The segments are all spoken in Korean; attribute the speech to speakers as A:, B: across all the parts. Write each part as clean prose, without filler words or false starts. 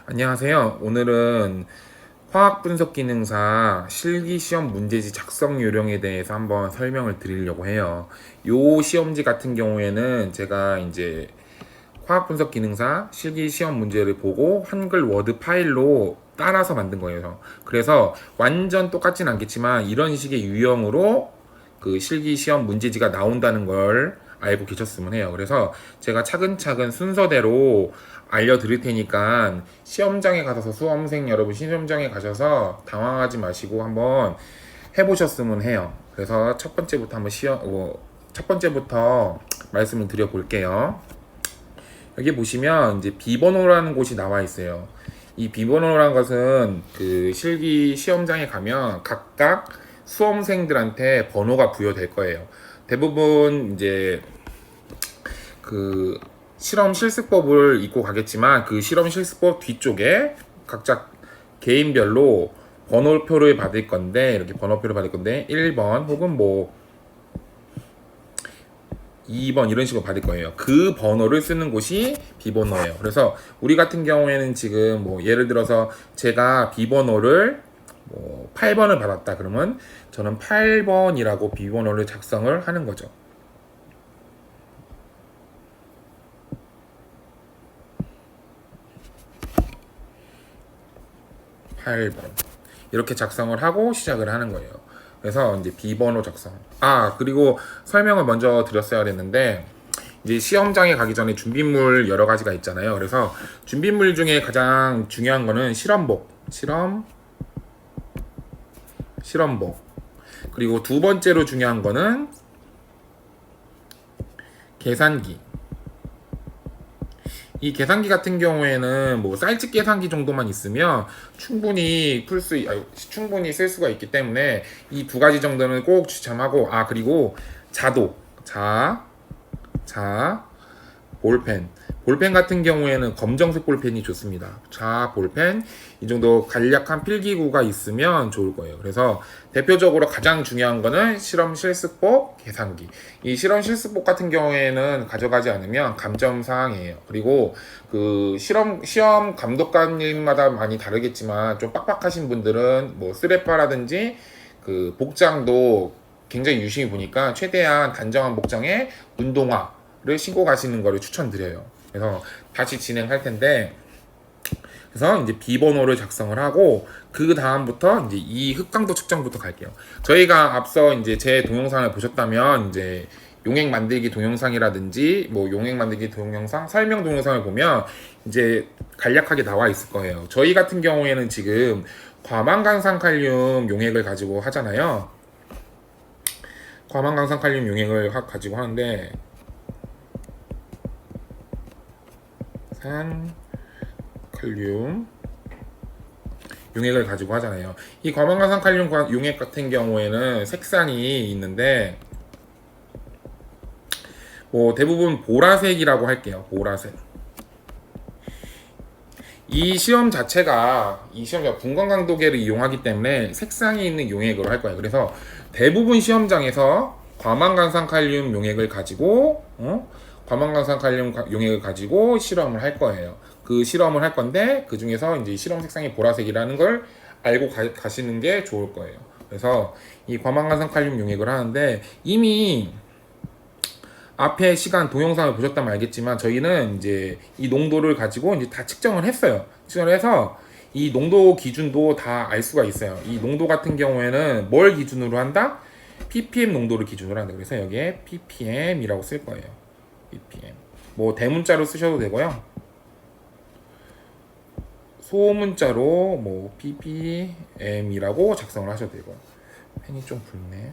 A: 안녕하세요. 오늘은 화학분석기능사 실기시험 문제지 작성 요령에 대해서 한번 설명을 드리려고 해요. 요 시험지 같은 경우에는 제가 이제 화학분석기능사 실기시험 문제를 보고 한글 워드 파일로 따라서 만든 거예요. 그래서 완전 똑같진 않겠지만 이런 식의 유형으로 그 실기시험 문제지가 나온다는 걸 알고 계셨으면 해요. 그래서 제가 차근차근 순서대로 알려드릴 테니까 시험장에 가셔서 수험생 여러분 시험장에 가셔서 당황하지 마시고 한번 해보셨으면 해요. 그래서 첫 번째부터 한번 첫 번째부터 말씀을 드려 볼게요. 여기 보시면 이제 비번호라는 곳이 나와 있어요. 이 비번호라는 것은 그 실기 시험장에 가면 각각 수험생들한테 번호가 부여될 거예요. 대부분 이제 그 실험 실습법을 읽고 가겠지만 그 실험 실습법 뒤쪽에 각자 개인별로 번호표를 받을 건데 이렇게 번호표를 받을 건데 1번 혹은 뭐 2번 이런 식으로 받을 거예요. 그 번호를 쓰는 곳이 비번호예요. 그래서 우리 같은 경우에는 지금 뭐 예를 들어서 제가 비번호를 뭐 8번을 받았다 그러면 저는 8번이라고 비번호를 작성을 하는 거죠. 8번 이렇게 작성을 하고 시작을 하는 거예요. 그래서 이제 비번호 작성. 그리고 설명을 먼저 드렸어야 됐는데 이제 시험장에 가기 전에 준비물 여러 가지가 있잖아요. 그래서 준비물 중에 가장 중요한 거는 실험복. 그리고 두 번째로 중요한 거는 계산기. 이 계산기 같은 경우에는 뭐 쌀집 계산기 정도만 있으면 충분히 쓸 수가 있기 때문에 이 두 가지 정도는 꼭 추천하고 그리고 볼펜 같은 경우에는 검정색 볼펜이 좋습니다. 볼펜 이 정도 간략한 필기구가 있으면 좋을 거예요. 그래서 대표적으로 가장 중요한 거는 실험 실습법 계산기. 이 실험 실습법 같은 경우에는 가져가지 않으면 감점 사항이에요. 그리고 그 시험 감독관님마다 많이 다르겠지만 좀 빡빡하신 분들은 뭐 쓰레빠라든지 그 복장도 굉장히 유심히 보니까 최대한 단정한 복장에 운동화를 신고 가시는 거를 추천드려요. 그래서 다시 진행할 텐데, 그래서 이제 비번호를 작성을 하고 그 다음부터 이제 이 흑강도 측정부터 갈게요. 저희가 앞서 이제 제 동영상을 보셨다면 이제 용액 만들기 동영상이라든지 뭐 용액 만들기 동영상, 설명 동영상을 보면 이제 간략하게 나와 있을 거예요. 저희 같은 경우에는 지금 과망간산칼륨 용액을 가지고 하잖아요. 과망간산칼륨 용액을 가지고 하는데 칼륨 용액을 가지고 하잖아요. 이 과망간산칼륨 용액 같은 경우에는 색상이 있는데 뭐 대부분 보라색이라고 할게요. 보라색. 이 시험 자체가 분광강도계를 이용하기 때문에 색상이 있는 용액으로 할 거예요. 그래서 대부분 시험장에서 과망간산칼륨 용액을 가지고 용액을 가지고 실험을 할 거예요. 그 실험을 할 건데 그 중에서 이제 실험 색상이 보라색이라는 걸 알고 가시는 게 좋을 거예요. 그래서 이 과망간산칼륨 용액을 하는데 이미 앞에 시간 동영상을 보셨다면 알겠지만 저희는 이제 이 농도를 가지고 이제 다 측정을 했어요. 측정을 해서 이 농도 기준도 다 알 수가 있어요. 이 농도 같은 경우에는 뭘 기준으로 한다? ppm 농도를 기준으로 한다. 그래서 여기에 ppm이라고 쓸 거예요. ppm. 뭐 대문자로 쓰셔도 되고요. 소문자로 뭐 ppm이라고 작성을 하셔도 되고요. 펜이 좀 붉네.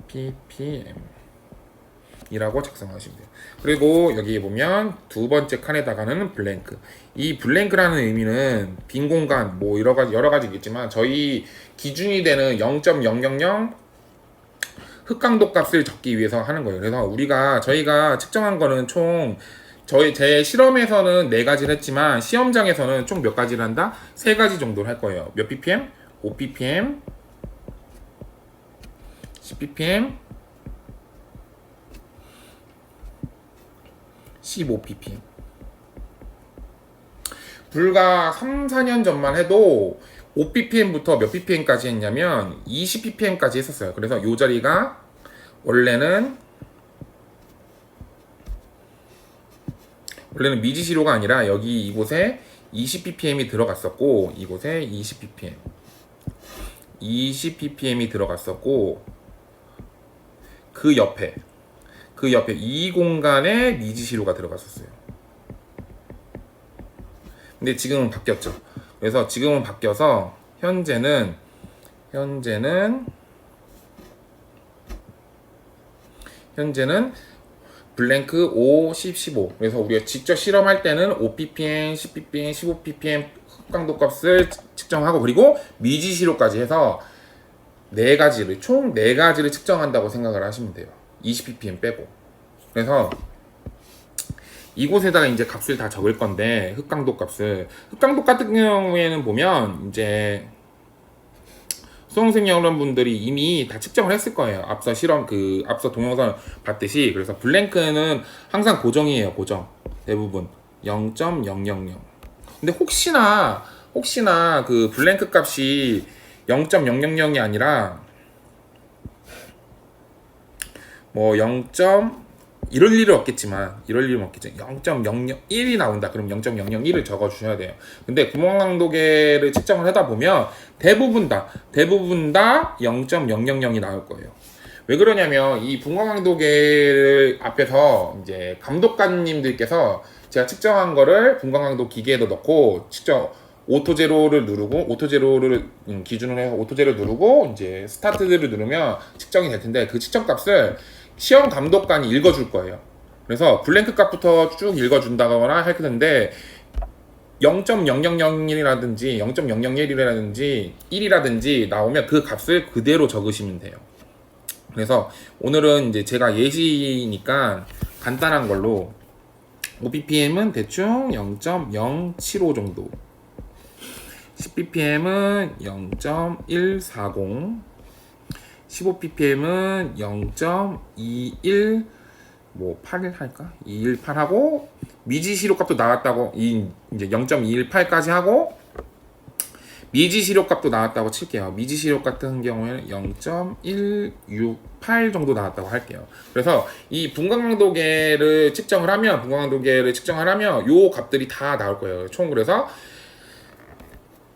A: ppm 이라고 작성하시면 돼요. 그리고 여기 보면 두 번째 칸에다가는 블랭크. 이 블랭크라는 의미는 빈 공간 뭐 여러 가지 있겠지만 저희 기준이 되는 0.000 흑강도 값을 적기 위해서 하는 거예요. 그래서 저희가 측정한 거는 총 제 실험에서는 4가지를 했지만 시험장에서는 총 몇 가지를 한다? 3가지 정도를 할 거예요. 몇 ppm? 5 ppm, 10 ppm, 15ppm. 불과 3, 4년 전만 해도 5ppm부터 몇 ppm까지 했냐면 20ppm까지 했었어요. 그래서 이 자리가 원래는 미지시료가 아니라 여기 이곳에 20ppm이 들어갔었고, 이곳에 20ppm이 들어갔었고, 그 옆에 이 공간에 미지시료가 들어갔었어요. 근데 지금은 바뀌었죠. 그래서 지금은 바뀌어서 현재는 블랭크 5, 10, 15. 그래서 우리가 직접 실험할 때는 5ppm, 10ppm, 15ppm 흑강도 값을 측정하고, 그리고 미지시료까지 해서 총 4가지를 측정한다고 생각을 하시면 돼요. 20ppm 빼고. 그래서 이곳에다가 이제 값을 다 적을 건데, 흑강도 같은 경우에는 보면 이제 수험생 여러분들이 이미 다 측정을 했을 거예요. 앞서 앞서 동영상 봤듯이. 그래서 블랭크는 항상 고정이에요. 고정. 대부분 0.000. 근데 혹시나 그 블랭크 값이 0.000이 아니라 뭐 이럴 일은 없겠지만 0.001이 나온다. 그럼 0.001을 적어 주셔야 돼요. 근데 구멍강도계를 측정을 하다 보면 대부분 다 0.000이 나올 거예요. 왜 그러냐면 이 분광강도계를 앞에서 이제 감독관님들께서 제가 측정한 거를 분광강도 기계에도 넣고 오토제로를 기준으로 해서 오토제로 누르고 이제 스타트를 누르면 측정이 될 텐데, 그 측정 값을 시험 감독관이 읽어줄 거예요. 그래서 블랭크 값부터 쭉 읽어준다거나 할 텐데 0.000이라든지 0.001이라든지 1이라든지 나오면 그 값을 그대로 적으시면 돼요. 그래서 오늘은 이제 제가 예시니까 간단한 걸로 5ppm은 대충 0.075 정도, 10ppm은 0.140, 15ppm은 0.21 8 할까? 218하고, 미지시료 값도 나왔다고 이제 0.218까지 하고 미지시료 값도 나왔다고 칠게요. 미지시료 같은 경우에는 0.168 정도 나왔다고 할게요. 그래서 이 분광강도계를 측정을 하면 요 값들이 다 나올 거예요. 총. 그래서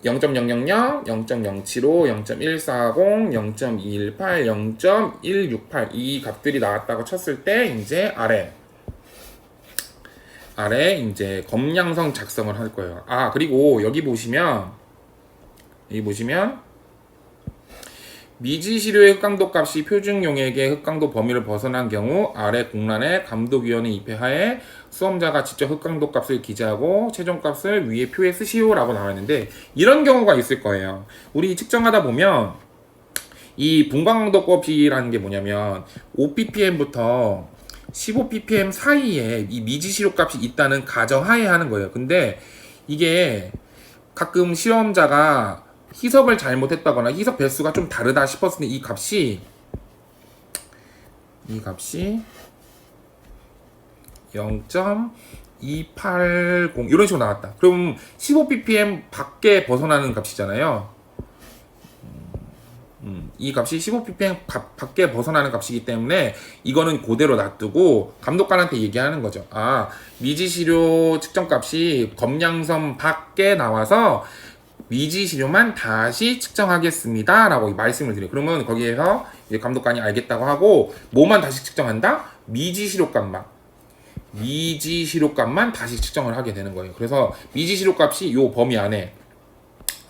A: 0.000, 0.075, 0.140, 0.218, 0.168 이 값들이 나왔다고 쳤을 때 이제 아래 이제 검량성 작성을 할 거예요. 그리고 여기 보시면 미지시료의 흑강도 값이 표준 용액의 흑강도 범위를 벗어난 경우 아래 공란에 감독위원회 입회하에 수험자가 직접 흑강도 값을 기재하고 최종 값을 위에 표에 쓰시오라고 나와 있는데, 이런 경우가 있을 거예요. 우리 측정하다 보면 이 분광강도 값이라는 게 뭐냐면 5ppm부터 15ppm 사이에 이 미지시료 값이 있다는 가정하에 하는 거예요. 근데 이게 가끔 시험자가 희석을 잘못했다거나 희석 배수가 좀 다르다 싶었을 때 이 값이 0.280 이런 식으로 나왔다. 그럼 15ppm 밖에 벗어나는 값이잖아요. 이 값이 15ppm 밖에 벗어나는 값이기 때문에 이거는 그대로 놔두고 감독관한테 얘기하는 거죠. 미지시료 측정 값이 검량선 밖에 나와서 미지시료만 다시 측정하겠습니다 라고 말씀을 드려요. 그러면 거기에서 이제 감독관이 알겠다고 하고, 뭐만 다시 측정한다? 미지시료 값만 다시 측정을 하게 되는 거예요. 그래서 미지시료 값이 요 범위 안에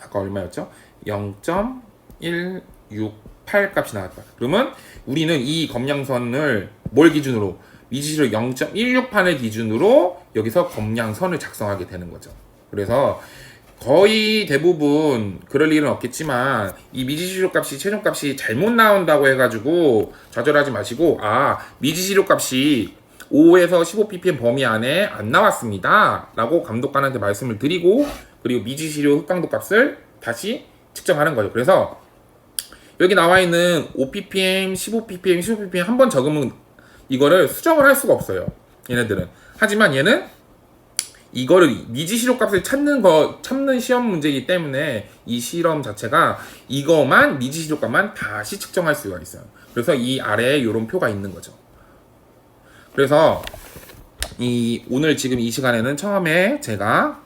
A: 아까 얼마였죠? 0.168 값이 나왔다. 그러면 우리는 이 검량선을 뭘 기준으로? 미지시료 0.168을 기준으로 여기서 검량선을 작성하게 되는 거죠. 그래서 거의 대부분 그럴 일은 없겠지만 이 미지시료 값이 최종 값이 잘못 나온다고 해가지고 좌절하지 마시고, 미지시료 값이 5에서 15ppm 범위 안에 안 나왔습니다 라고 감독관한테 말씀을 드리고, 그리고 미지시료 흑강도 값을 다시 측정하는 거죠. 그래서 여기 나와 있는 5ppm, 15ppm, 15ppm 한 번 적으면 이거를 수정을 할 수가 없어요. 얘네들은 하지만 얘는 이거를 미지시로 값을 찾는 시험 문제이기 때문에 이 실험 자체가 이거만 미지시로 값만 다시 측정할 수가 있어요. 그래서 이 아래에 이런 표가 있는 거죠. 그래서 오늘 지금 이 시간에는 처음에 제가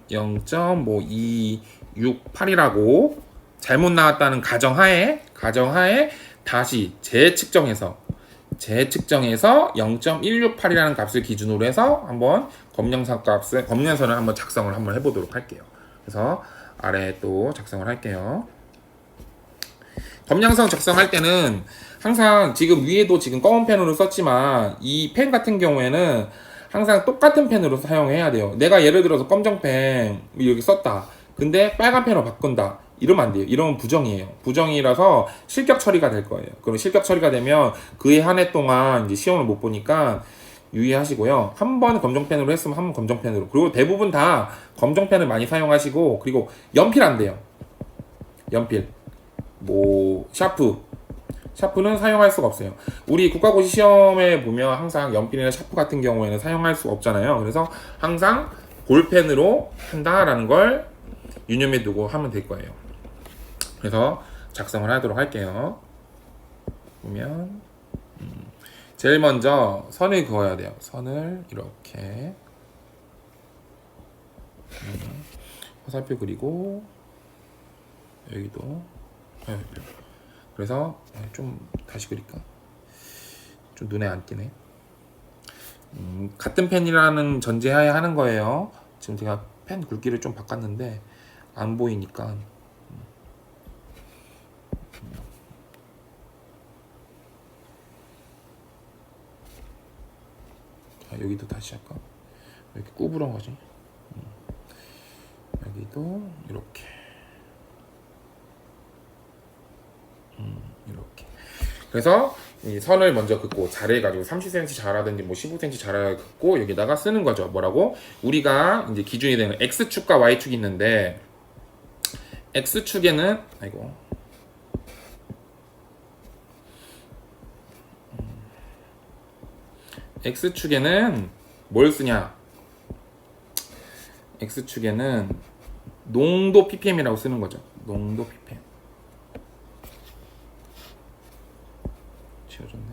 A: 0.5268이라고 잘못 나왔다는 가정하에 다시 재측정해서 0.168이라는 값을 기준으로 해서 한번 검량선을 한번 작성을 한번 해보도록 할게요. 그래서 아래에 또 작성을 할게요. 검량선 작성할 때는 항상 지금 위에도 지금 검은 펜으로 썼지만 이 펜 같은 경우에는 항상 똑같은 펜으로 사용해야 돼요. 내가 예를 들어서 검정펜 여기 썼다. 근데 빨간 펜으로 바꾼다. 이러면 안 돼요. 이러면 부정이에요. 부정이라서 실격 처리가 될 거예요. 그럼 실격 처리가 되면 그해 한 해 동안 이제 시험을 못 보니까 유의하시고요. 한 번 검정펜으로 했으면 한 번 검정펜으로. 그리고 대부분 다 검정펜을 많이 사용하시고, 그리고 연필 안 돼요. 연필. 샤프는 사용할 수가 없어요. 우리 국가고시 시험에 보면 항상 연필이나 샤프 같은 경우에는 사용할 수가 없잖아요. 그래서 항상 볼펜으로 한다라는 걸 유념해 두고 하면 될 거예요. 그래서 작성을 하도록 할게요. 보면 제일 먼저 선을 그어야 돼요. 선을 이렇게 화살표 그리고 여기도 화살표. 그래서 좀 다시 그릴까? 좀 눈에 안 띄네. 같은 펜이라는 전제하에 하는 거예요. 지금 제가 펜 굵기를 좀 바꿨는데 안 보이니까. 여기도 다시 할까? 왜 이렇게 구부러운 거지? 여기도 이렇게. 이렇게. 그래서 이 선을 먼저 긋고 잘해가지고 30cm 잘하든지 뭐 15cm 잘해 긋고 여기다가 쓰는 거죠. 뭐라고? 우리가 이제 기준이 되는 x축과 y축이 있는데 x축에는 x축에는 뭘 쓰냐? x축에는 농도 ppm이라고 쓰는 거죠. 농도 ppm. 지워졌네.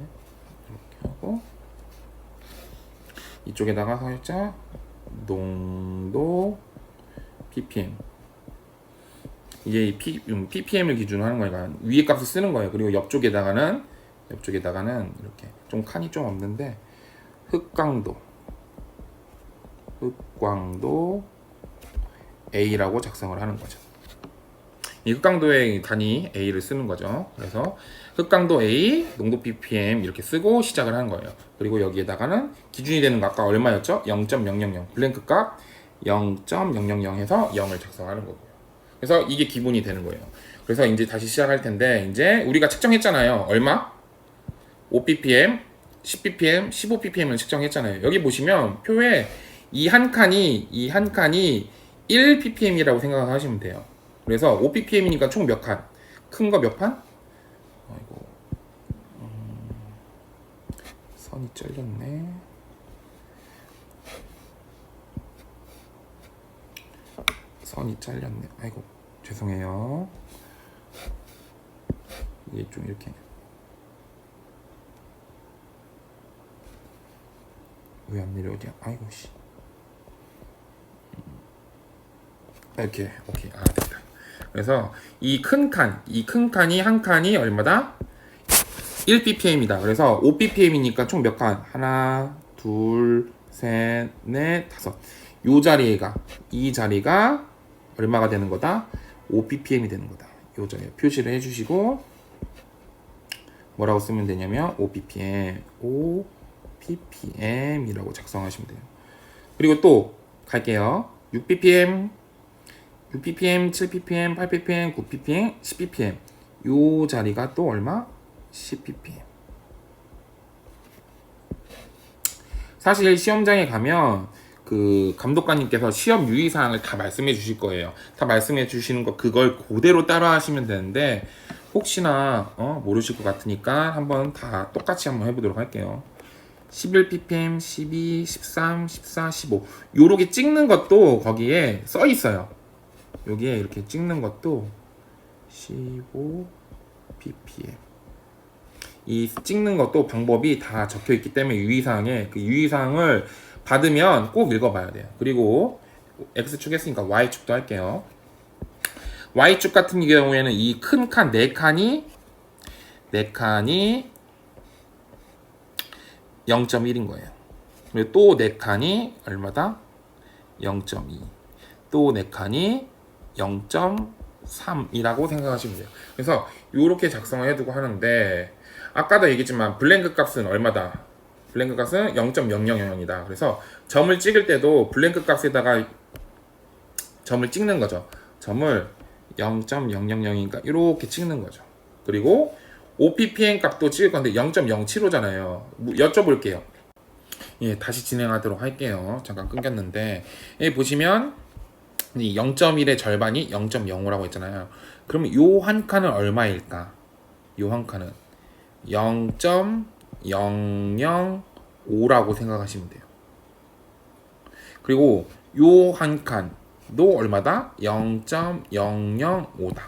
A: 이렇게 하고 이쪽에다가 살짝 농도 ppm. 이게 ppm을 기준으로 하는 거니까 위에 값을 쓰는 거예요. 그리고 옆쪽에다가는 이렇게 좀 칸이 좀 없는데 흑광도 A라고 작성을 하는 거죠. 이 흑광도의 단위 A를 쓰는 거죠. 그래서 흑광도 A, 농도 ppm 이렇게 쓰고 시작을 하는 거예요. 그리고 여기에다가는 기준이 되는 거 아까 얼마였죠? 0.000 블랭크 값 0.000 해서 0을 작성하는 거고요. 그래서 이게 기본이 되는 거예요. 그래서 이제 다시 시작할 텐데 이제 우리가 측정했잖아요. 얼마? 5ppm, 10ppm, 15ppm을 측정했잖아요. 여기 보시면 표에 이 한 칸이 1ppm이라고 생각하시면 돼요. 그래서 5ppm이니까 총 몇 칸? 큰 거 몇 판? 선이 잘렸네. 아이고 죄송해요. 이게 좀 이렇게 왜 안 내려오냐? 아이고 씨. 이렇게 오케이. 됐다. 그래서 이 큰 칸이 한 칸이 얼마다? 1ppm이다. 그래서 5ppm이니까 총 몇 칸? 하나, 둘, 셋, 넷, 다섯. 이 자리가 얼마가 되는 거다? 5ppm이 되는 거다. 요 자리에 표시를 해주시고 뭐라고 쓰면 되냐면 5ppm이라고 작성하시면 돼요. 그리고 또 갈게요. 6ppm, 7ppm, 8ppm, 9ppm, 10ppm. 요 자리가 또 얼마? 10ppm. 사실 시험장에 가면 그 감독관님께서 시험 유의사항을 다 말씀해 주실 거예요. 다 말씀해 주시는 거 그걸 그대로 따라 하시면 되는데 혹시나 모르실 것 같으니까 한번 다 똑같이 한번 해보도록 할게요. 11ppm, 12, 13, 14, 15 요렇게 찍는 것도 거기에 써 있어요. 여기에 이렇게 찍는 것도 15 ppm 이 찍는 것도 방법이 다 적혀 있기 때문에 유의사항에 그 유의사항을 받으면 꼭 읽어봐야 돼요. 그리고 X축 했으니까 Y축도 할게요. Y축 같은 경우에는 이 큰 칸 4칸이 0.1인 거예요. 그리고 또 4칸이 얼마다? 0.2. 또 4칸이 0.3이라고 생각하시면 돼요. 그래서 이렇게 작성을 해두고 하는데 아까도 얘기했지만 블랭크 값은 얼마다? 블랭크 값은 0.000이다. 그래서 점을 찍을 때도 블랭크 값에다가 점을 찍는 거죠. 점을 0.000이니까 이렇게 찍는 거죠. 그리고 OPPM 값도 찍을 건데 0.075잖아요. 여쭤볼게요. 예, 다시 진행하도록 할게요. 잠깐 끊겼는데 여기 보시면 이 0.1의 절반이 0.05라고 했잖아요. 그러면 요 한 칸은 얼마일까? 요 한 칸은 0.005라고 생각하시면 돼요. 그리고 요 한 칸도 얼마다? 0.005다.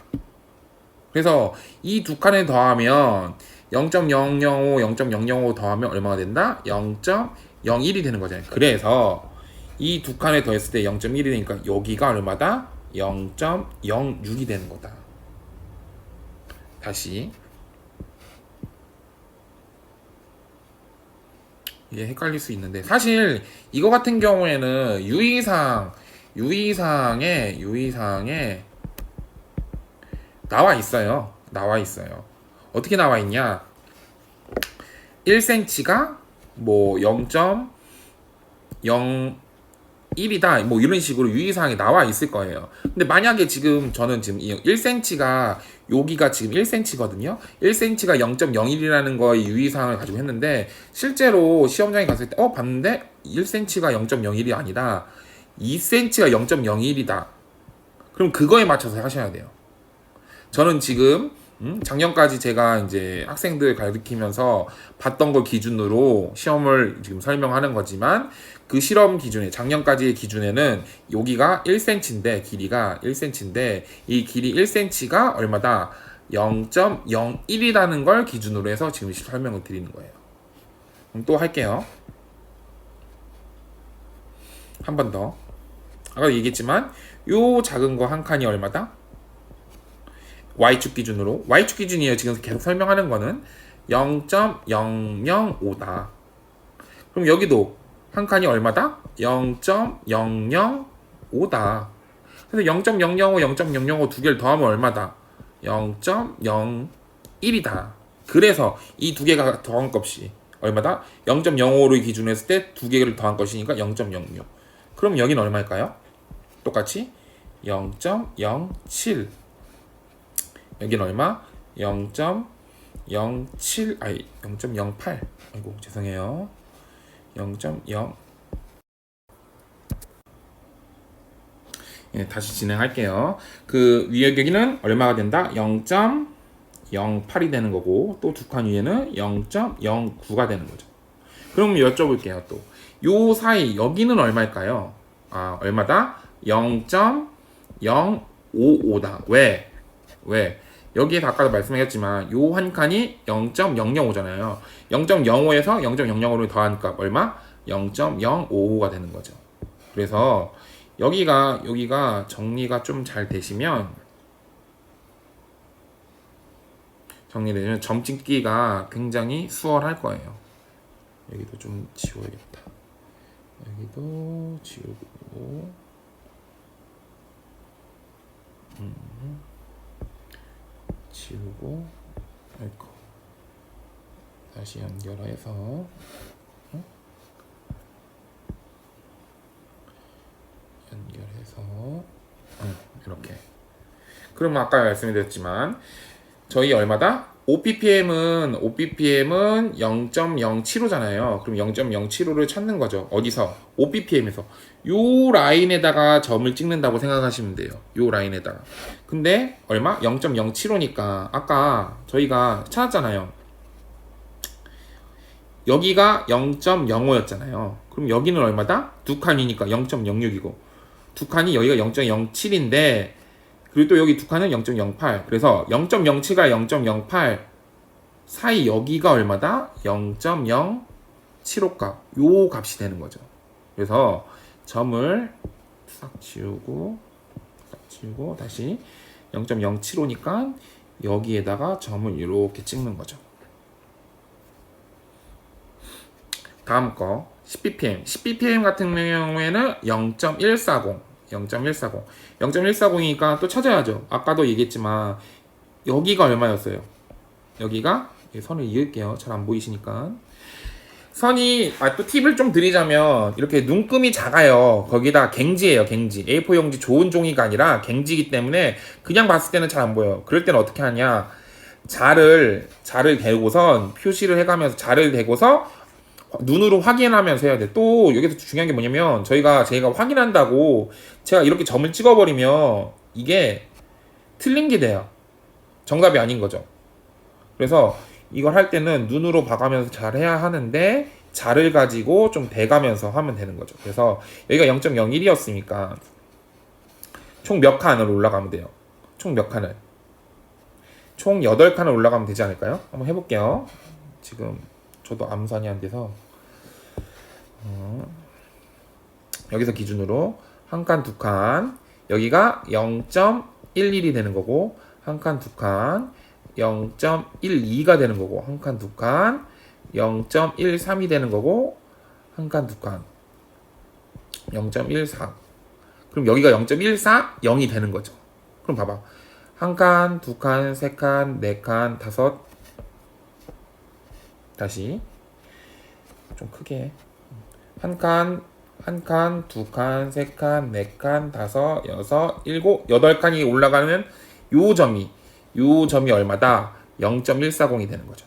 A: 그래서 이 두 칸을 더하면 0.005, 0.005 더하면 얼마가 된다? 0.01이 되는 거잖아요. 그래서 이 두 칸을 더했을 때 0.1이 되니까 여기가 얼마다? 0.06이 되는 거다. 다시 이게 헷갈릴 수 있는데 사실 이거 같은 경우에는 유의사항에 나와 있어요. 어떻게 나와 있냐? 1cm가 뭐 0.01이다. 뭐 이런 식으로 유의사항이 나와 있을 거예요. 근데 만약에 저는 지금 1cm가 여기가 지금 1cm거든요. 1cm가 0.01이라는 거의 유의사항을 가지고 했는데 실제로 시험장에 갔을 때 봤는데 1cm가 0.01이 아니다. 2cm가 0.01이다. 그럼 그거에 맞춰서 하셔야 돼요. 저는 지금 작년까지 제가 이제 학생들 가르치면서 봤던 걸 기준으로 시험을 지금 설명하는 거지만 그 실험 기준에 작년까지의 기준에는 여기가 1cm인데 길이가 1cm인데 이 길이 1cm가 얼마다? 0.01이라는 걸 기준으로 해서 지금 설명을 드리는 거예요. 그럼 또 할게요. 한 번 더. 아까 얘기했지만 요 작은 거 한 칸이 얼마다? Y축 기준으로 Y축 기준이에요. 지금 계속 설명하는 거는 0.005다. 그럼 여기도 한 칸이 얼마다? 0.005다. 그래서 0.005, 0.005 두 개를 더하면 얼마다? 0.01이다. 그래서 이 두 개가 더한 값이 얼마다? 0.05를 기준으로 했을 때 두 개를 더한 것이니까 0.06. 그럼 여기는 얼마일까요? 똑같이 0.07. 여기는 얼마? 0.08. 아이고 죄송해요. 0.0. 예, 다시 진행할게요. 그 위에 여기는 얼마가 된다? 0.08이 되는 거고 또 두 칸 위에는 0.09가 되는 거죠. 그럼 여쭤볼게요. 또 요 사이 여기는 얼마일까요? 얼마다? 0.055다. 왜? 여기에서 아까도 말씀하셨지만 요 한 칸이 0.005잖아요. 0.05에서 0.005를 더한 값 얼마? 0.055가 되는 거죠. 그래서 여기가 정리가 좀 잘 되시면 정리되면 점 찍기가 굉장히 수월할 거예요. 여기도 좀 지워야겠다. 여기도 지우고 지우고 아이고 다시 연결해서 이렇게. 그럼 아까 말씀드렸지만 저희 얼마다? OPPM은 0.075잖아요. 그럼 0.075를 찾는 거죠. 어디서? OPPM에서. 요 라인에다가 점을 찍는다고 생각하시면 돼요. 요 라인에다가. 근데 얼마? 0.075니까 아까 저희가 찾았잖아요. 여기가 0.05였잖아요. 그럼 여기는 얼마다? 두 칸이니까 0.06이고 두 칸이 여기가 0.07인데 그리고 또 여기 두 칸은 0.08. 그래서 0.07과 0.08 사이 여기가 얼마다? 0.075값. 요 값이 되는 거죠. 그래서 점을 싹 지우고 다시 0.075니까 여기에다가 점을 이렇게 찍는 거죠. 다음 거 10bpm. 10bpm 같은 경우에는 0.140. 0.140이니까 또 찾아야죠. 아까도 얘기했지만 여기가 얼마였어요? 여기가 선을 이을게요. 잘 안 보이시니까. 선이 또 팁을 좀 드리자면 이렇게 눈금이 작아요. 거기다 갱지예요. 갱지. A4 용지 좋은 종이가 아니라 갱지이기 때문에 그냥 봤을 때는 잘 안 보여요. 그럴 때는 어떻게 하냐? 자를 대고선 표시를 해가면서 자를 대고서 눈으로 확인하면서 해야 돼. 또 여기서 중요한 게 뭐냐면 제가 확인한다고 제가 이렇게 점을 찍어버리면 이게 틀린 게 돼요. 정답이 아닌 거죠. 그래서 이걸 할 때는 눈으로 봐가면서 잘 해야 하는데 자를 가지고 좀 대가면서 하면 되는 거죠. 그래서 여기가 0.01이었으니까 총 몇 칸을 올라가면 돼요? 총 몇 칸을? 총 8칸을 올라가면 되지 않을까요? 한번 해볼게요. 지금 저도 암산이 안 돼서 여기서 기준으로 한 칸, 두 칸 여기가 0.11이 되는 거고 한 칸, 두 칸 0.12가 되는 거고 한 칸, 두 칸 0.13이 되는 거고 한 칸, 두 칸 0.14 그럼 여기가 0.140이 되는 거죠. 그럼 봐봐 한 칸, 두 칸, 세 칸, 네 칸, 다섯 다시 좀 크게 한 칸, 두 칸, 세 칸, 네 칸, 다섯, 여섯, 일곱, 여덟 칸이 올라가는 요 점이 얼마다? 0.140이 되는 거죠.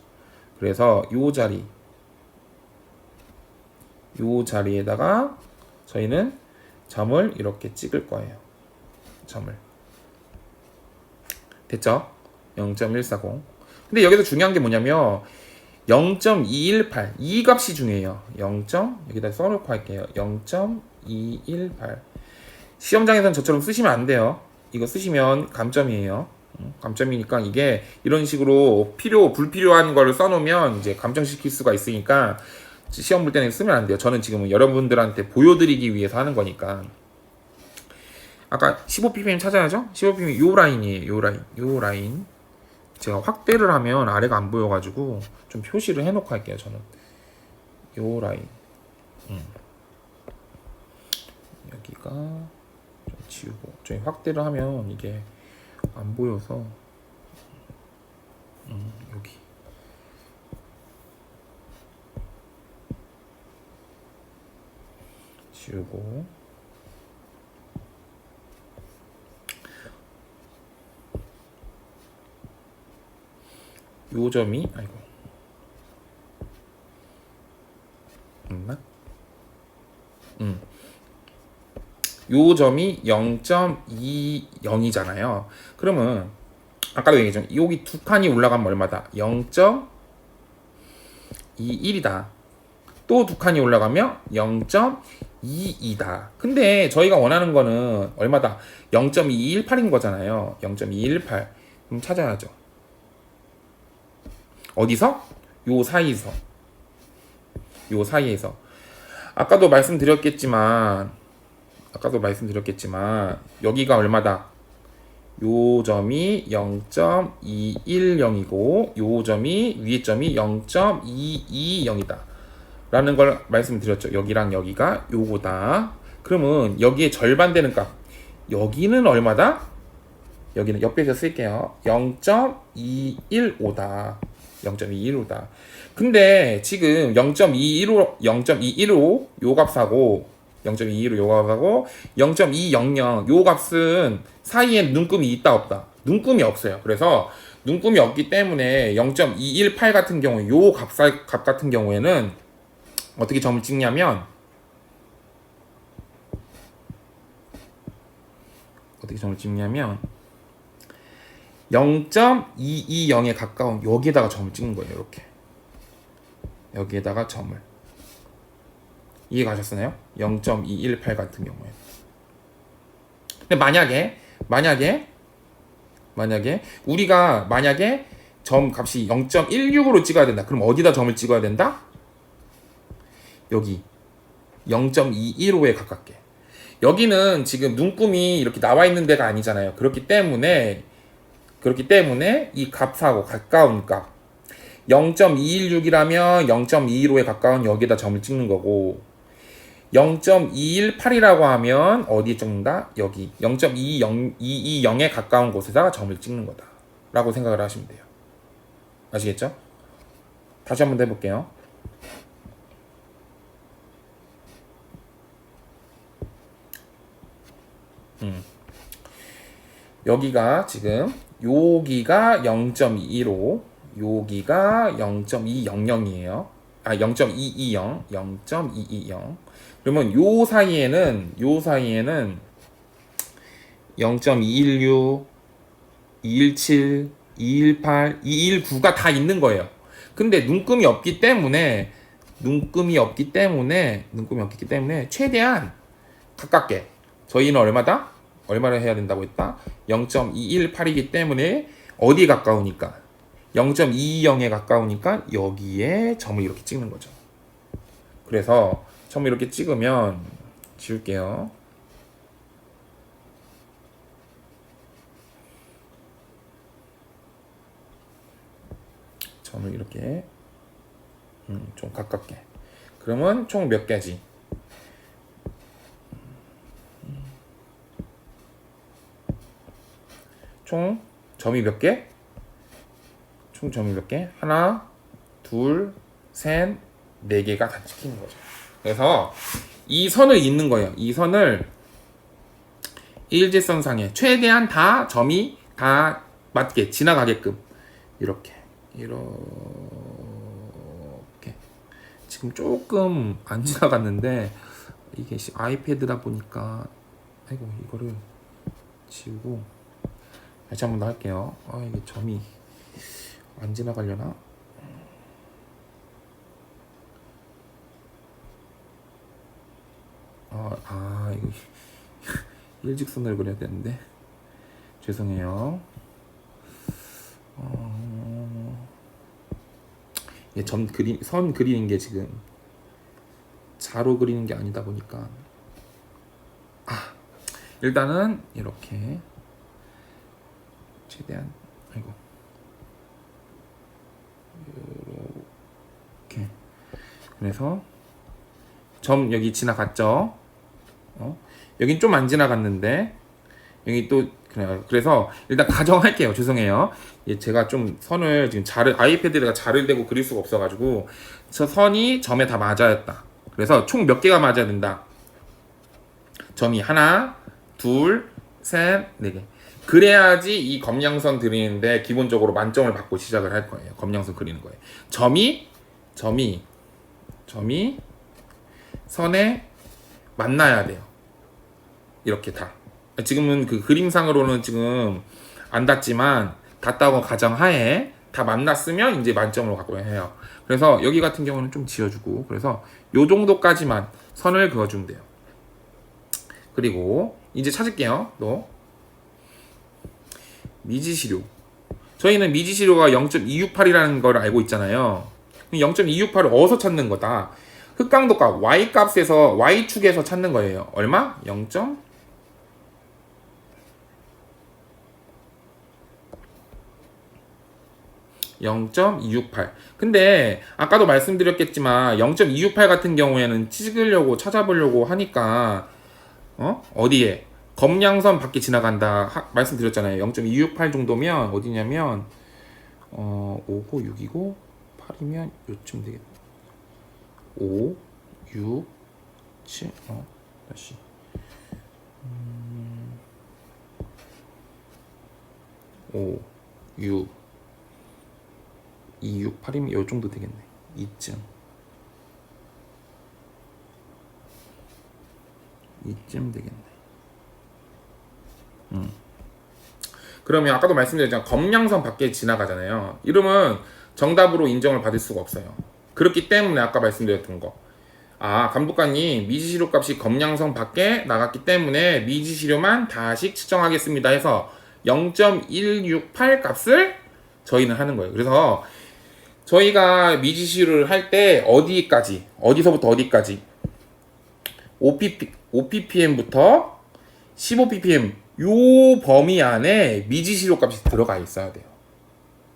A: 그래서 요 자리에다가 저희는 점을 이렇게 찍을 거예요. 점을. 됐죠? 0.140. 근데 여기서 중요한 게 뭐냐면 0.218 이 값이 중요해요. 여기다 써놓고 할게요. 0.218 시험장에서는 저처럼 쓰시면 안 돼요. 이거 쓰시면 감점이에요. 감점이니까 이게 이런 식으로 불필요한 거를 써놓으면 이제 감점시킬 수가 있으니까 시험 볼 때는 쓰면 안 돼요. 저는 지금 여러분들한테 보여드리기 위해서 하는 거니까. 아까 15ppm 찾아야죠? 15ppm 요 라인이에요. 요 라인. 제가 확대를 하면 아래가 안 보여가지고 좀 표시를 해놓고 할게요. 저는 요 라인 여기가 좀 지우고 저희 확대를 하면 이게 안 보여서 여기 지우고 요 점이 요 점이 0.20이잖아요. 그러면 아까도 얘기했죠. 여기 두 칸이 올라가면 얼마다? 0.21이다. 또 두 칸이 올라가면 0.22다. 근데 저희가 원하는 거는 얼마다? 0.218인 거잖아요. 0.218. 그럼 찾아야죠. 어디서? 요 사이에서. 아까도 말씀드렸겠지만 여기가 얼마다? 요 점이 0.210이고 요 점이 위에 점이 0.220이다 라는 걸 말씀드렸죠. 여기랑 여기가 요거다. 그러면 여기에 절반 되는 값 여기는 얼마다? 여기는 옆에서 쓸게요. 0.215다. 0.215다. 근데 지금 0.215 요 값하고 0.215 요 값하고 0.200 요 값은 사이에 눈금이 있다 없다? 눈금이 없어요. 그래서 눈금이 없기 때문에 0.218 같은 경우 요 값 같은 경우에는 어떻게 점을 찍냐면 0.220에 가까운 여기에다가 점을 찍는 거예요. 이렇게 여기에다가 점을. 이해 가셨나요? 0.218 같은 경우에. 근데 만약에 우리가 점 값이 0.16으로 찍어야 된다. 그럼 어디다 점을 찍어야 된다? 여기 0.215에 가깝게. 여기는 지금 눈금이 이렇게 나와 있는 데가 아니잖아요. 그렇기 때문에 이 값하고 가까운 값 0.216이라면 0.215에 가까운 여기에다 점을 찍는 거고, 0.218이라고 하면 어디에 찍는다? 여기 0.220에 가까운 곳에다가 점을 찍는 거다 라고 생각을 하시면 돼요. 아시겠죠? 다시 한번 더 해볼게요. 여기가 지금 여기가 0.215, 여기가 0.200이에요. 0.220. 그러면 요 사이에는 0.216, 217, 218, 219가 다 있는 거예요. 근데 눈금이 없기 때문에 최대한 가깝게, 저희는 얼마를 해야 된다고 했다? 0.218이기 때문에 어디에 가까우니까 0.220에 가까우니까 여기에 점을 이렇게 찍는 거죠. 그래서 점을 이렇게 찍으면, 지울게요. 점을 이렇게 좀 가깝게. 그러면 총 몇 개지? 총 점이 몇 개? 하나, 둘, 셋, 네 개가 다 찍히는 거죠. 그래서 이 선을 잇는 거예요. 이 선을 일직선상에 최대한 다 점이 다 맞게 지나가게끔 이렇게 지금 조금 안 지나갔는데, 이게 아이패드다 보니까, 아이고, 이거를 지우고 다시 한 번 더 할게요. 이게 점이 안 지나가려나? 이거 일직선을 그려야 되는데 죄송해요. 선 그리는 게 지금 자로 그리는 게 아니다 보니까, 일단은 이렇게 최대한, 이렇게. 그래서 점 여기 지나갔죠? 여긴 좀 안 지나갔는데 여기 또, 그래서 일단 가정할게요. 죄송해요. 제가 좀 선을 지금 아이패드가 자를 대고 그릴 수가 없어가지고, 저 선이 점에 다 맞아였다. 그래서 총 몇 개가 맞아야 된다? 점이 하나, 둘, 셋, 네 개. 그래야지 이 검량선 그리는데 기본적으로 만점을 받고 시작을 할 거예요. 검량선 그리는 거예요. 점이 선에 만나야 돼요. 이렇게 다. 지금은 그 그림상으로는 지금 안 닿지만, 닿다고 가정하에 다 만났으면 이제 만점으로 갖고 해요. 그래서 여기 같은 경우는 좀 지워주고, 그래서 요 정도까지만 선을 그어주면 돼요. 그리고 이제 찾을게요. 또 미지시료. 저희는 미지시료가 0.268이라는 걸 알고 있잖아요. 0.268을 어디서 찾는 거다? 흑강도값 y값에서 y축에서 찾는 거예요. 얼마? 0.268. 근데 아까도 말씀드렸겠지만 0.268 같은 경우에는 찾아보려고 하니까 어디에? 검량선 밖에 지나간다 말씀드렸잖아요. 0.268 정도면 어디냐면 5고 6이고 8이면 요쯤 되겠다. 5, 6, 7, 다시 5, 6, 2, 6, 8이면 요 정도 되겠네. 이쯤 되겠네. 그러면 아까도 말씀드렸지만 검량선 밖에 지나가잖아요. 이러면 정답으로 인정을 받을 수가 없어요. 그렇기 때문에 아까 말씀드렸던 거. 아, 감독관님 미지시료 값이 검량성 밖에 나갔기 때문에 미지시료만 다시 측정하겠습니다 해서 0.168 값을 저희는 하는 거예요. 그래서 저희가 미지시료를 할 때 어디까지, 어디서부터 어디까지 5ppm부터 15ppm 요 범위 안에 미지시료 값이 들어가 있어야 돼요.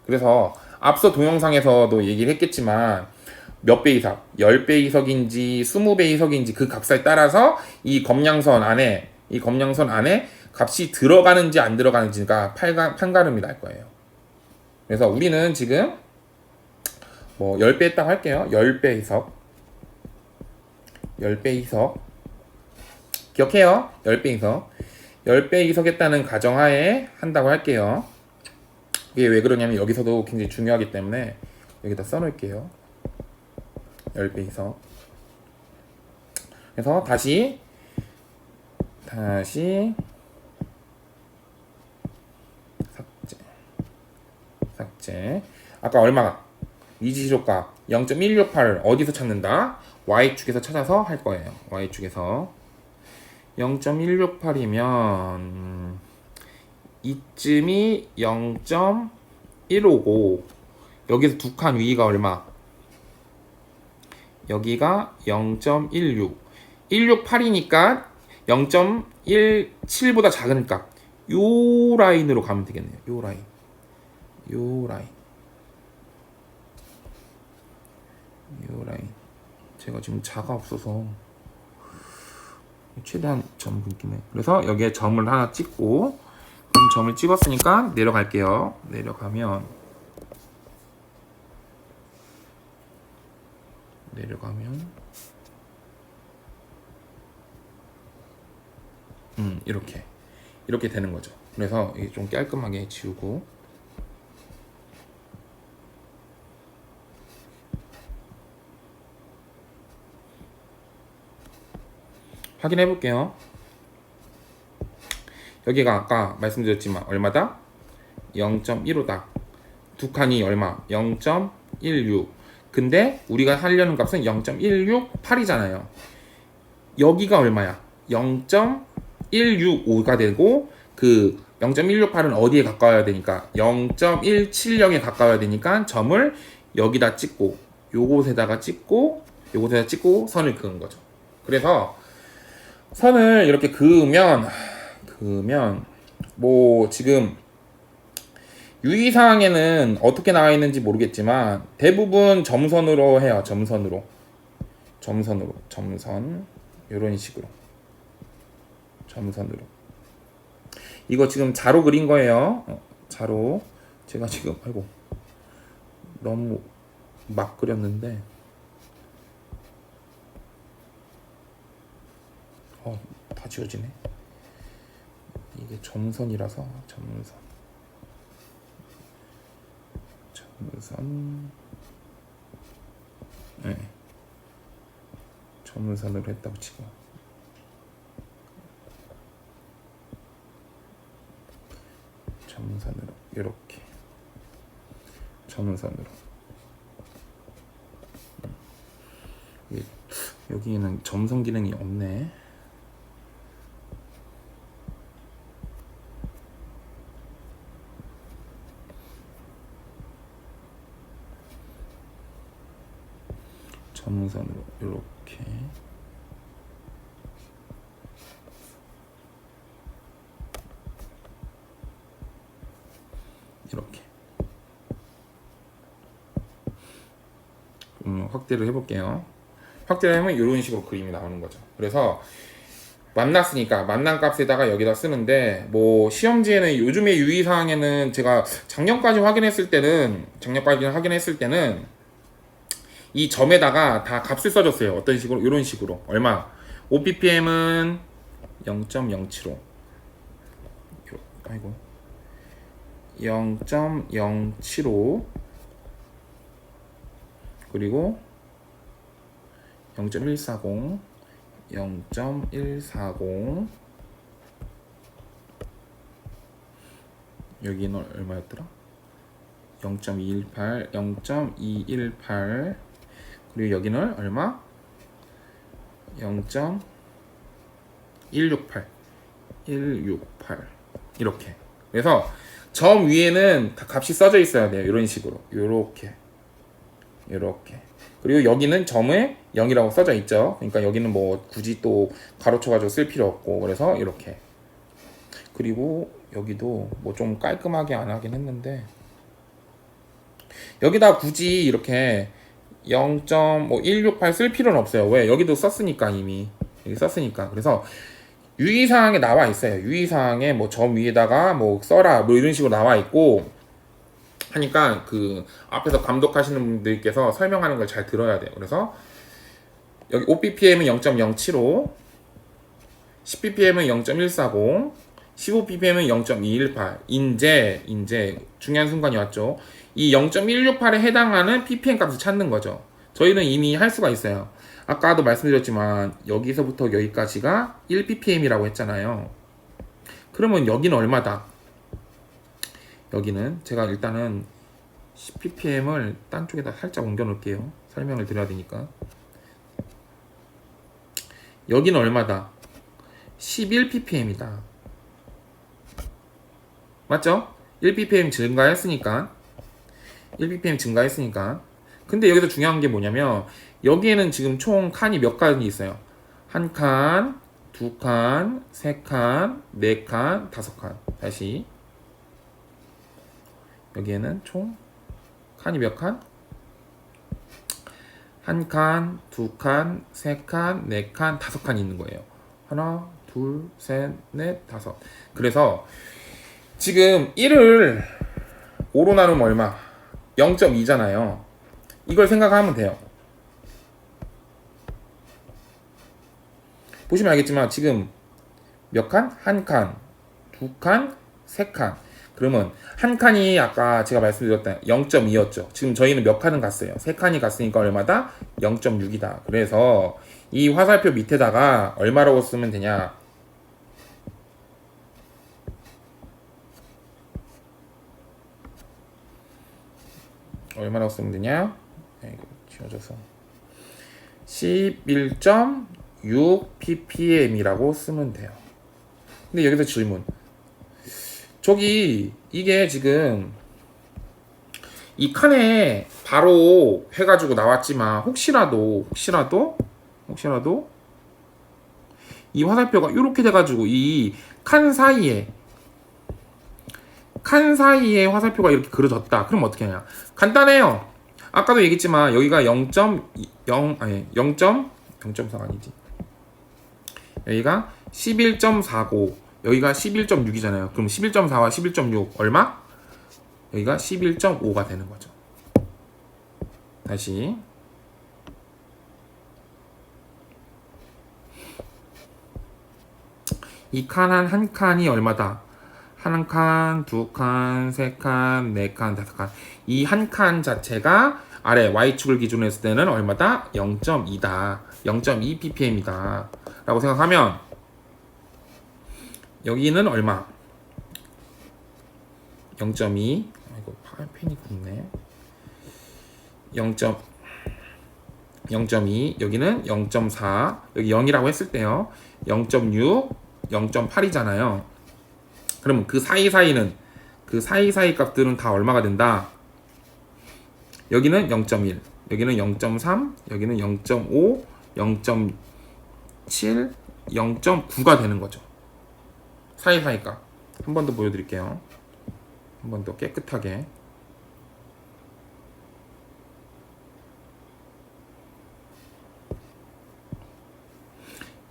A: 그래서 앞서 동영상에서도 얘기를 했겠지만 몇 배 이상, 10배 이석인지 20배 이석인지 그 값에 따라서 이 검량선 안에 값이 들어가는지 안 들어가는지가 판가름이 날 거예요. 그래서 우리는 지금 뭐 10배 했다고 할게요. 10배 이석. 10배 이석. 기억해요. 10배 이석. 10배 이석했다는 가정하에 한다고 할게요. 이게 왜 그러냐면 여기서도 굉장히 중요하기 때문에 여기다 써놓을게요. 10배 이석. 그래서 다시 삭제. 아까 얼마가? 미지시료값 0.168을 어디서 찾는다? Y축에서 찾아서 할 거예요. Y축에서 0.168이면 이쯤이 0.159 여기서 두 칸 위가 얼마? 여기가 0.16 168이니까 0.17보다 작은 값 요 라인으로 가면 되겠네요. 요 라인 제가 지금 자가 없어서 최대한 점 긋기네. 그래서 여기에 점을 하나 찍고 그럼 점을 찍었으니까 내려갈게요. 내려가면 이렇게 되는 거죠. 그래서 이게 좀 깔끔하게 지우고 확인해 볼게요. 여기가 아까 말씀드렸지만 얼마다? 0.15다. 두 칸이 얼마? 0.16. 근데 우리가 하려는 값은 0.168이잖아요. 여기가 얼마야? 0.165가 되고 그 0.168은 어디에 가까워야 되니까 0.170에 가까워야 되니까 점을 여기다 찍고 요곳에다가 찍고 선을 그은 거죠. 그래서 선을 이렇게 그으면 뭐 지금 유의사항에는 어떻게 나와 있는지 모르겠지만 대부분 점선으로 해요. 점선 이런 식으로 점선으로. 이거 지금 자로 그린 거예요. 자로 제가 지금 아이고 너무 막 그렸는데 다 지워지네. 이게 점선이라서 점선 네. 점선으로 했다고 치고 점선으로 이렇게 점선으로 여기에는 점선 기능이 없네. 점선으로 이렇게 확대를 해볼게요. 확대를 하면 이런 식으로 그림이 나오는 거죠. 그래서 만났으니까 만난 값에다가 여기다 쓰는데 뭐 시험지에는 요즘의 유의사항에는 제가 작년까지 확인했을 때는 이 점에다가 다 값을 써줬어요. 어떤 식으로? 이런 식으로. 얼마? 5ppm은 0.075. 아이고. 0.075. 그리고 0.140. 0.140. 여기는 얼마였더라? 0.218. 0.218. 그리고 여기는 얼마? 0.168 168 이렇게. 그래서 점 위에는 다 값이 써져 있어야 돼요. 이런 식으로 요렇게 그리고 여기는 점에 0이라고 써져 있죠. 그러니까 여기는 뭐 굳이 또 가로쳐가지고 쓸 필요 없고, 그래서 이렇게. 그리고 여기도 뭐 좀 깔끔하게 안 하긴 했는데, 여기다 굳이 이렇게 0.168 쓸 필요는 없어요. 왜? 여기도 썼으니까, 이미 여기 썼으니까. 그래서 유의사항에 나와 있어요. 유의사항에 뭐 점 위에다가 뭐 써라 뭐 이런 식으로 나와 있고 하니까, 그 앞에서 감독하시는 분들께서 설명하는 걸 잘 들어야 돼요. 그래서 여기 5ppm은 0.075, 10ppm은 0.140, 15ppm은 0.218. 이제 중요한 순간이 왔죠. 이 0.168에 해당하는 ppm 값을 찾는 거죠. 저희는 이미 할 수가 있어요. 아까도 말씀드렸지만 여기서부터 여기까지가 1ppm이라고 했잖아요. 그러면 여기는 얼마다? 여기는 제가 일단은 10ppm을 딴 쪽에다 살짝 옮겨 놓을게요. 설명을 드려야 되니까. 여기는 얼마다? 11ppm이다. 맞죠? 1ppm 증가했으니까. 근데 여기서 중요한 게 뭐냐면, 여기에는 지금 총 칸이 몇 칸이 있어요. 한 칸, 두 칸, 세 칸, 네 칸, 다섯 칸. 다시. 여기에는 총 칸이 몇 칸? 한 칸, 두 칸, 세 칸, 네 칸, 다섯 칸이 있는 거예요. 하나, 둘, 셋, 넷, 다섯. 그래서 지금 1을 5로 나누면 얼마? 0.2잖아요. 이걸 생각하면 돼요. 보시면 알겠지만 지금 몇 칸? 한 칸, 두 칸, 세 칸. 그러면 한 칸이 아까 제가 말씀드렸다 0.2였죠. 지금 저희는 몇 칸은 갔어요? 세 칸이 갔으니까 얼마다? 0.6이다. 그래서 이 화살표 밑에다가 얼마라고 쓰면 되냐? 얼마라고 쓰면 되냐? 이거 지워져서 11.6 ppm이라고 쓰면 돼요. 근데 여기서 질문. 저기 이게 지금 이 칸에 바로 해가지고 나왔지만 혹시라도 이 화살표가 이렇게 돼가지고 이 칸 사이에 화살표가 이렇게 그려졌다. 그럼 어떻게 하냐? 간단해요. 아까도 얘기했지만 여기가 0.4가 아니지. 여기가 11.49, 여기가 11.6이잖아요. 그럼 11.4와 11.6 얼마? 여기가 11.5가 되는 거죠. 다시. 이 칸 한 칸이 얼마다? 한 칸, 두 칸, 세 칸, 네 칸, 다섯 칸. 이 한 칸 자체가 아래 Y축을 기준으로 했을 때는 얼마다? 0.2다. 0.2 ppm이다. 라고 생각하면 여기는 얼마? 0.2. 아이고, 펜이 굵네. 0.2. 여기는 0.4. 여기 0이라고 했을 때요. 0.6, 0.8이잖아요. 그러면 그 사이사이 값들은 다 얼마가 된다? 여기는 0.1, 여기는 0.3, 여기는 0.5, 0.7, 0.9가 되는 거죠. 사이사이 값. 한 번 더 보여드릴게요. 한 번 더 깨끗하게.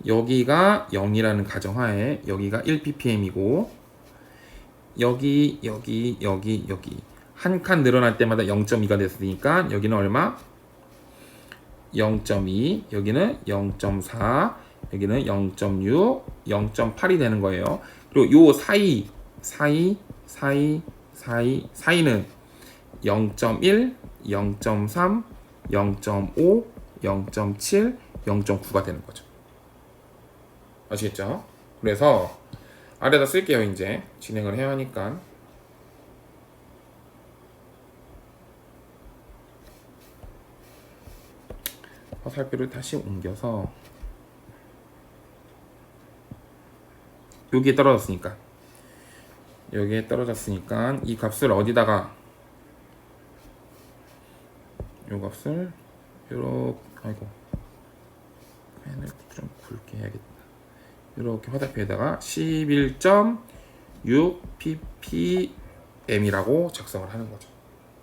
A: 여기가 0이라는 가정하에 여기가 1ppm이고, 여기 한 칸 늘어날 때마다 0.2가 됐으니까 여기는 얼마? 0.2, 여기는 0.4, 여기는 0.6, 0.8이 되는 거예요. 그리고 요 사이는 0.1, 0.3, 0.5, 0.7, 0.9가 되는 거죠. 아시겠죠? 그래서 아래다 쓸게요. 이제 진행을 해야 하니까. 화살표를 다시 옮겨서 여기에 떨어졌으니까 이 값을 어디다가 이 값을 이렇게 아이고 펜을 좀 굵게 해야겠다. 이렇게 화살표에다가 11.6 ppm이라고 작성을 하는 거죠.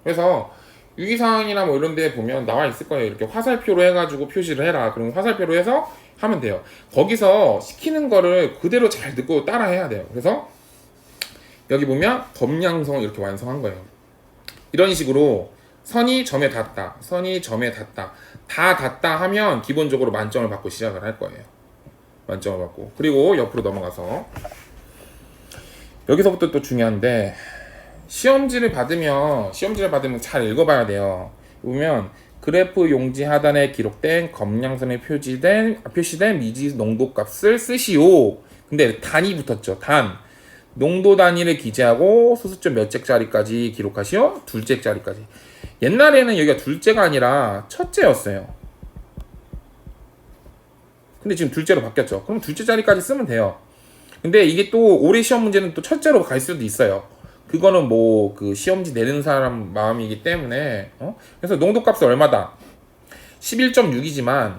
A: 그래서 유기사항이나 뭐 이런 데 보면 나와 있을 거예요. 이렇게 화살표로 해가지고 표시를 해라. 그럼 화살표로 해서 하면 돼요. 거기서 시키는 거를 그대로 잘 듣고 따라 해야 돼요. 그래서 여기 보면 검량성 이렇게 완성한 거예요. 이런 식으로 선이 점에 닿다, 다 닿다 하면 기본적으로 만점을 받고 시작을 할 거예요. 만점을 받고. 그리고 옆으로 넘어가서 여기서부터 또 중요한데 시험지를 받으면 잘 읽어봐야 돼요. 보면 그래프 용지 하단에 기록된 검량선에 표시된 미지 농도 값을 쓰시오. 근데 단이 붙었죠. 단. 농도 단위를 기재하고 소수점 몇 째짜리까지 기록하시오. 둘째짜리까지. 옛날에는 여기가 둘째가 아니라 첫째였어요. 근데 지금 둘째로 바뀌었죠. 그럼 둘째짜리까지 쓰면 돼요. 근데 이게 또 올해 시험 문제는 또 첫째로 갈 수도 있어요. 그거는 뭐 그 시험지 내는 사람 마음이기 때문에 그래서 농도값은 얼마다? 11.6이지만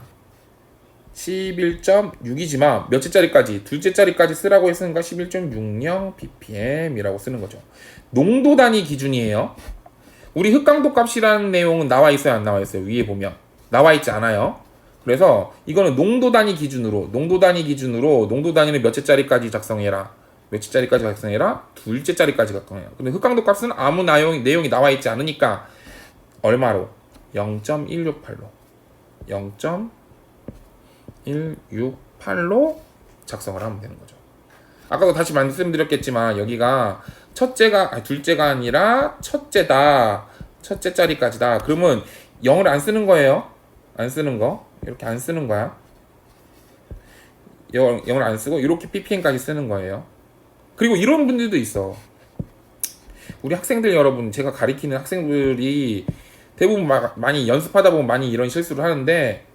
A: 몇째짜리까지? 둘째짜리까지 쓰라고 했으니까 11.60 ppm이라고 쓰는 거죠. 농도 단위 기준이에요. 우리 흑강도 값이라는 내용은 나와 있어요, 안 나와 있어요? 위에 보면 나와 있지 않아요. 그래서 이거는 농도 단위 기준으로 농도 단위는 몇째짜리까지 작성해라. 둘째짜리까지 작성해요. 근데 흑강도 값은 아무 내용이 나와 있지 않으니까 얼마로? 0.168로 작성을 하면 되는 거죠. 아까도 다시 말씀드렸겠지만 여기가 둘째가 아니라 첫째짜리까지다. 그러면 0을 안 쓰는 거예요. 이렇게 안 쓰는 거야. 0을 안 쓰고 이렇게 ppm까지 쓰는 거예요. 그리고 이런 분들도 있어. 우리 학생들 여러분, 제가 가리키는 학생들이 대부분 많이 연습하다 보면 많이 이런 실수를 하는데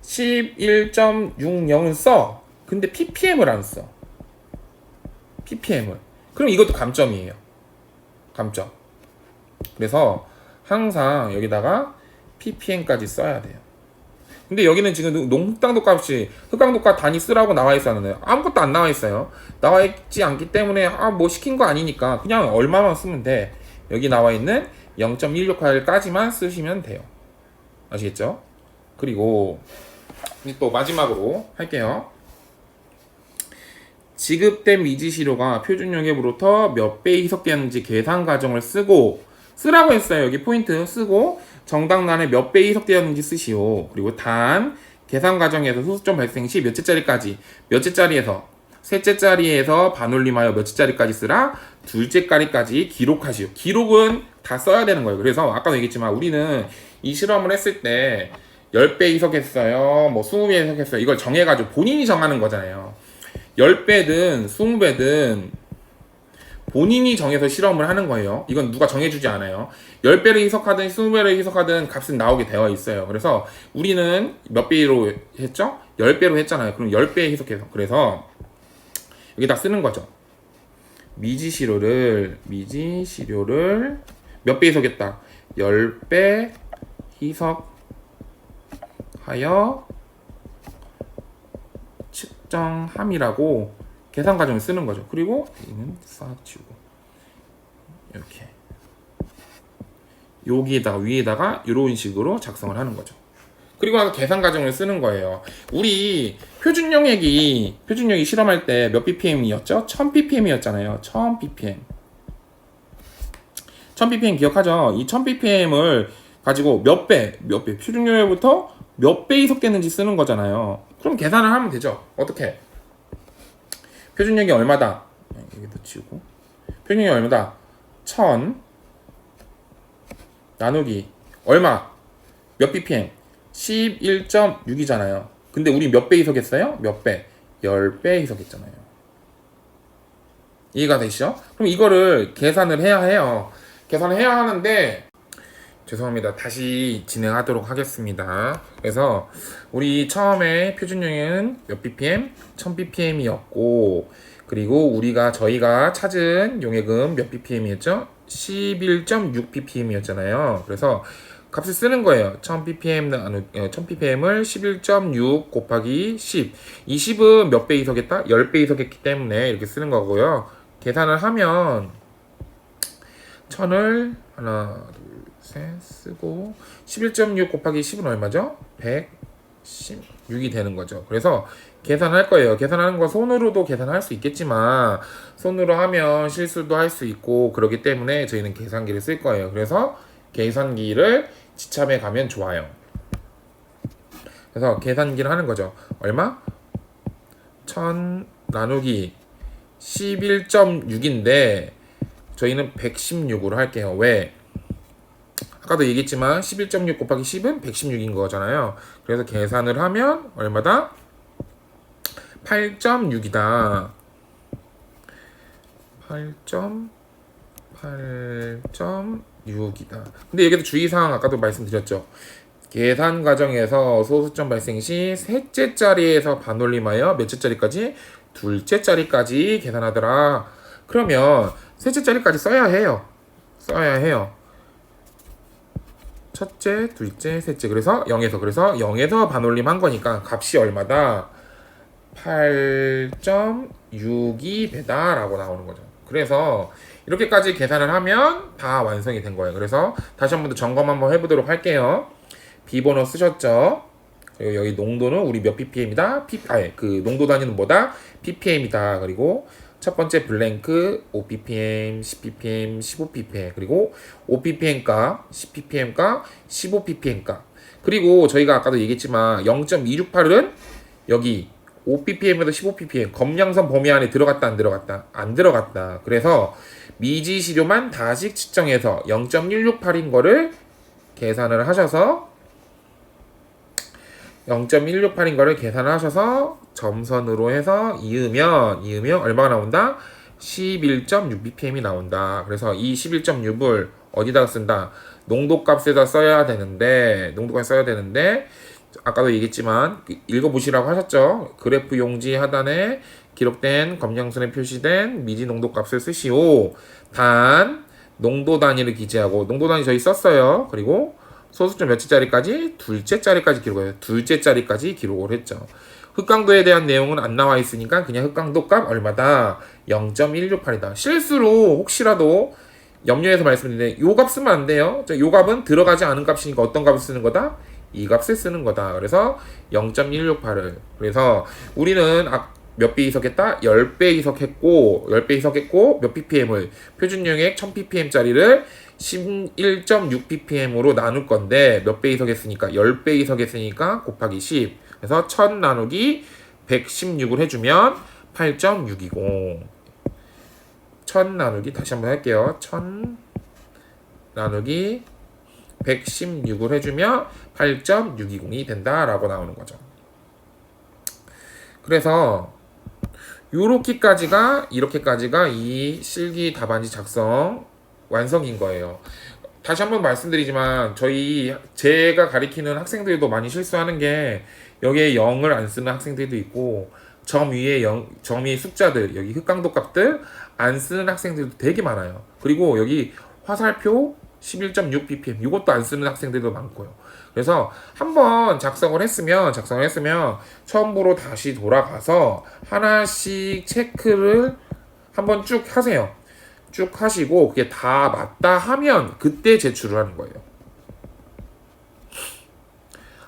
A: 11.60은 써. 근데 ppm을 안 써. 그럼 이것도 감점이에요. 감점. 그래서 항상 여기다가 ppm까지 써야 돼요. 근데 여기는 지금 흑강도 값 단위 쓰라고 나와 있었는데 아무것도 안 나와 있어요. 나와 있지 않기 때문에 뭐 시킨 거 아니니까 그냥 얼마만 쓰면 돼. 여기 나와 있는 0.168까지만 쓰시면 돼요. 아시겠죠? 그리고 또 마지막으로 할게요. 지급된 미지시료가 표준용액으로부터 몇 배 희석되었는지 계산 과정을 쓰라고 했어요. 여기 포인트 쓰고 정답란에 몇 배 희석되었는지 쓰시오. 그리고 단 계산 과정에서 소수점 발생 시 몇째짜리에서 셋째짜리에서 반올림하여 몇째짜리까지 쓰라. 둘째짜리까지 기록하시오. 기록은 다 써야 되는 거예요. 그래서 아까도 얘기했지만 우리는 이 실험을 했을 때 10배 희석했어요. 뭐 20배 희석했어요. 이걸 정해가지고 본인이 정하는 거잖아요. 10배든 20배든 본인이 정해서 실험을 하는 거예요. 이건 누가 정해주지 않아요. 10배를 희석하든 20배를 희석하든 값은 나오게 되어 있어요. 그래서 우리는 몇 배로 했죠? 10배로 했잖아요. 그럼 10배 희석해서. 그래서 여기다 쓰는 거죠. 미지시료를 몇 배 희석했다? 10배 희석하여 측정함이라고 계산 과정을 쓰는 거죠. 그리고 이는 싹 지우고 이렇게 여기에다가 위에다가 이런 식으로 작성을 하는 거죠. 그리고 나서 계산 과정을 쓰는 거예요. 우리 표준용액이 실험할 때 몇 ppm이었죠? 1000ppm이었잖아요. 1000ppm. 1000ppm 기억하죠? 이 1000ppm을 가지고 몇 배 표준용액부터 몇 배 희석됐는지 쓰는 거잖아요. 그럼 계산을 하면 되죠. 어떻게? 표준용액이 얼마다? 여기도 지우고. 표준용액이 얼마다? 1000 나누기 얼마? 몇 ppm? 11.6이잖아요. 근데 우리 몇 배 희석했어요? 몇 배? 10배 희석했잖아요. 이해가 되시죠? 그럼 이거를 계산을 해야 해요. 계산을 해야 하는데 죄송합니다. 다시 진행하도록 하겠습니다. 그래서 우리 처음에 표준용액은 몇 ppm? 1000ppm이었고, 그리고 저희가 찾은 용액은 몇 ppm이었죠? 11.6ppm이었잖아요. 그래서 값을 쓰는 거예요. 1000ppm을 11.6 곱하기 10. 이 10은 몇 배 이석했다? 10배 이석했기 때문에 이렇게 쓰는 거고요. 계산을 하면 1000을 하나, 둘, 셋 쓰고 11.6 곱하기 10은 얼마죠? 116이 되는 거죠. 그래서 계산할 거예요. 계산하는 거 손으로도 계산할 수 있겠지만 손으로 하면 실수도 할 수 있고 그렇기 때문에 저희는 계산기를 쓸 거예요. 그래서 계산기를 지참해 가면 좋아요. 그래서 계산기를 하는 거죠. 얼마? 1000 나누기 11.6인데 저희는 116으로 할게요. 왜? 아까도 얘기했지만 11.6 곱하기 10은 116인 거잖아요. 그래서 계산을 하면 얼마다? 8.6이다. 8.6이다. 근데 여기도 주의사항 아까도 말씀드렸죠. 계산 과정에서 소수점 발생 시 셋째 자리에서 반올림하여 몇째 자리까지? 둘째 자리까지 계산하더라. 그러면 셋째 자리까지 써야 해요. 첫째, 둘째, 셋째. 그래서 0에서 반올림 한 거니까 값이 얼마다? 8.62배다 라고 나오는 거죠. 그래서 이렇게까지 계산을 하면 다 완성이 된 거예요. 그래서 다시 한번 더 점검 한번 해보도록 할게요. 비번호 쓰셨죠? 그리고 여기 농도는 우리 몇 ppm이다? 그 농도 단위는 뭐다? ppm이다. 그리고 첫 번째 블랭크 5ppm, 10ppm, 15ppm, 그리고 5ppm 값, 10ppm 값, 15ppm 값. 그리고 저희가 아까도 얘기했지만 0.268은 여기 5ppm에서 15ppm 검량선 범위 안에 들어갔다 안 들어갔다? 안 들어갔다. 그래서 미지시료만 다시 측정해서 0.168인 거를 계산을 하셔서 0.168인 거를 계산을 하셔서 점선으로 해서 이으면 얼마가 나온다? 11.6ppm이 나온다. 그래서 이 11.6을 어디다가 쓴다? 농도값에다 써야 되는데 아까도 얘기했지만 읽어보시라고 하셨죠? 그래프 용지 하단에 기록된 검량선에 표시된 미지 농도값을 쓰시오. 단 농도 단위를 기재하고 농도 단위 저희 썼어요. 그리고 소수점 몇째 자리까지? 둘째 자리까지 기록해요. 둘째 자리까지 기록을 했죠. 흑강도에 대한 내용은 안 나와 있으니까 그냥 흑강도 값 얼마다? 0.168이다. 실수로 혹시라도 염려해서 말씀드리는데 요 값 쓰면 안 돼요. 요 값은 들어가지 않은 값이니까 어떤 값을 쓰는 거다? 이 값을 쓰는 거다. 그래서 0.168을. 그래서 우리는 몇 배 이석했다? 10배 이석했고 몇 ppm을 표준용액 1000ppm짜리를 11.6ppm으로 나눌 건데 몇 배 이석했으니까 10배 이석했으니까 곱하기 10. 그래서 1000 나누기 116을 해주면 8.620. 1000 나누기 다시 한번 할게요. 1000 나누기 116을 해주면 8.620이 된다라고 나오는 거죠. 그래서 이렇게까지가 이 실기 답안지 작성 완성인 거예요. 다시 한번 말씀드리지만 제가 가리키는 학생들도 많이 실수하는 게 여기에 0을 안 쓰는 학생들도 있고 점 위에 숫자들 여기 흑강도 값들 안 쓰는 학생들도 되게 많아요. 그리고 여기 화살표 11.6ppm 이것도 안 쓰는 학생들도 많고요. 그래서 한번 작성을 했으면 처음으로 다시 돌아가서 하나씩 체크를 한번 쭉 하세요. 쭉 하시고 그게 다 맞다 하면 그때 제출을 하는 거예요.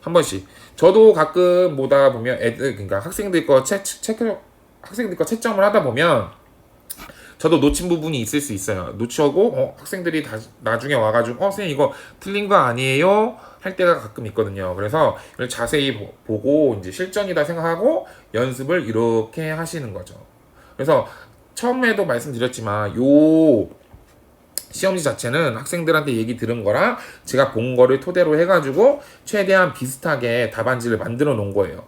A: 한 번씩. 저도 가끔 보다 보면 그러니까 학생들 거 채점을 하다 보면 저도 놓친 부분이 있을 수 있어요. 놓치고 학생들이 나중에 와가지고 선생님 이거 틀린 거 아니에요? 할 때가 가끔 있거든요. 그래서 이걸 자세히 보고 이제 실전이다 생각하고 연습을 이렇게 하시는 거죠. 그래서 처음에도 말씀드렸지만 요 시험지 자체는 학생들한테 얘기 들은 거랑 제가 본 거를 토대로 해가지고 최대한 비슷하게 답안지를 만들어 놓은 거예요.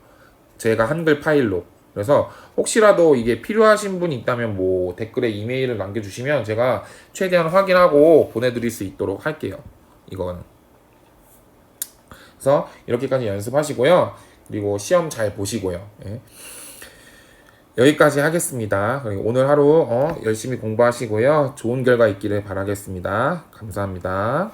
A: 제가 한글 파일로. 그래서 혹시라도 이게 필요하신 분이 있다면 뭐 댓글에 이메일을 남겨주시면 제가 최대한 확인하고 보내드릴 수 있도록 할게요. 이거는. 그래서 이렇게까지 연습하시고요. 그리고 시험 잘 보시고요. 예. 여기까지 하겠습니다. 그리고 오늘 하루 열심히 공부하시고요. 좋은 결과 있기를 바라겠습니다. 감사합니다.